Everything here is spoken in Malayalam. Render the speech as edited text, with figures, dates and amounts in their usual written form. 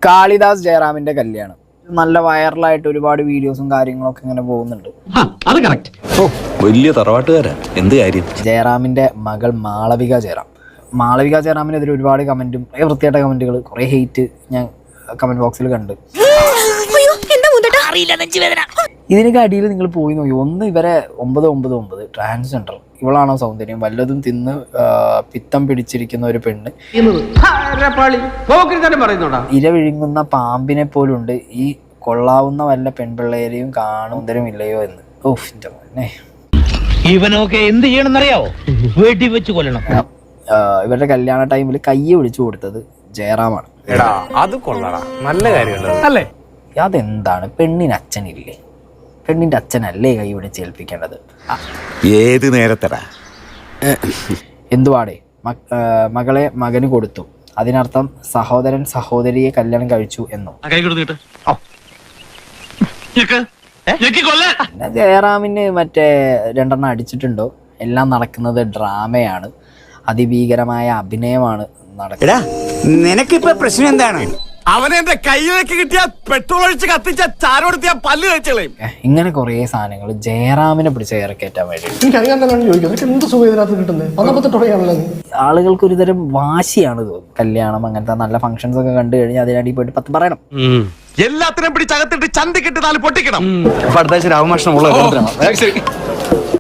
കാളിദാസ് ജയറാമിന്റെ കല്യാണം നല്ല വൈറലായിട്ട് ഒരുപാട് വീഡിയോസും കാര്യങ്ങളൊക്കെ ഇങ്ങനെ പോകുന്നുണ്ട്. വലിയ തറവാട്ടുകാരാ, എന്ത് കാര്യം. ജയറാമിന്റെ മകൾ മാളവിക ജയറാമിനെതിരെ ഒരുപാട് കമന്റും വൃത്തിയായിട്ട കമന്റുകൾ, കുറെ ഹെയ്റ്റ് ഞാൻ കമന്റ് ബോക്സിൽ കണ്ട്. ഇതിനൊക്കെ അടിയിൽ നിങ്ങൾ പോയി നോക്കി. ഒന്ന് ഇവരെ 999 ട്രാൻസ്ജെൻഡർ, ഇവളാണോ സൗന്ദര്യം, വല്ലതും തിന്ന് പിത്തം പിടിച്ചിരിക്കുന്ന ഒരു പെണ്ണ്, ഇര വിഴുങ്ങുന്ന പാമ്പിനെ പോലുണ്ട്, ഈ കൊള്ളാവുന്ന വല്ല പെൺപിള്ളേരെയും കാണുന്നതരമില്ലയോ എന്ന്. ഓഹ് മോനെ, ഇവനൊക്കെ എന്ത് ചെയ്യണമെന്നറിയാവോ? വെടി വെച്ച് കൊല്ലണം. ഇവരുടെ കല്യാണ ടൈമിൽ കയ്യെ വിളിച്ചു കൊടുത്തത് ജയറാമാണ്. അത് കൊള്ളാം, നല്ല കാര്യമല്ലോ അല്ലേ? അതെന്താണ്, പെണ്ണിന് അച്ഛനില്ലേ? പെണ്ണിന്റെ അച്ഛനല്ലേ കൈ പിടിച്ച് ഏൽപ്പിക്കേണ്ടത്? ഏത് നേരത്തടാ എന്തുവാടേ, മകളെ മകന് കൊടുത്തു, അതിനർത്ഥം സഹോദരൻ സഹോദരിയെ കല്യാണം കഴിച്ചു എന്നോ? പിന്നെ ജയറാമിന് മറ്റേ 2 എണ്ണം അടിച്ചിട്ടുണ്ടോ? എല്ലാം നടക്കുന്നത് ഡ്രാമയാണ്, അതിഭീകരമായ അഭിനയമാണ് നടക്കുന്നത്. നിനക്കിപ്പോ പ്രശ്നം എന്താണ്? അവനെ എന്റെ കയ്യിലേക്ക് കിട്ടിയ പെട്രോൾ ഒഴിച്ച് കത്തിച്ച ചാരോടുത്തിയ പല്ല് കഴിച്ചളയും. ഇങ്ങനെ കുറെ സാധനങ്ങൾ ജയറാമിനെ പിടിച്ച് ഇറക്കേറ്റാൻ വേണ്ടി ആളുകൾക്ക് ഒരുതരം വാശിയാണ് തോന്നുന്നത്. കല്യാണം അങ്ങനത്തെ നല്ല ഫംഗ്ഷൻസ് ഒക്കെ കണ്ടു കഴിഞ്ഞാൽ അതിനടി പോയിട്ട് 10 പറയണം. എല്ലാത്തിനും പിടിച്ചകത്തിട്ട് ചന്തി കെട്ടി 4 പൊട്ടിക്കണം. അടുത്താഴ്ച രാമകൃഷ്ണൻ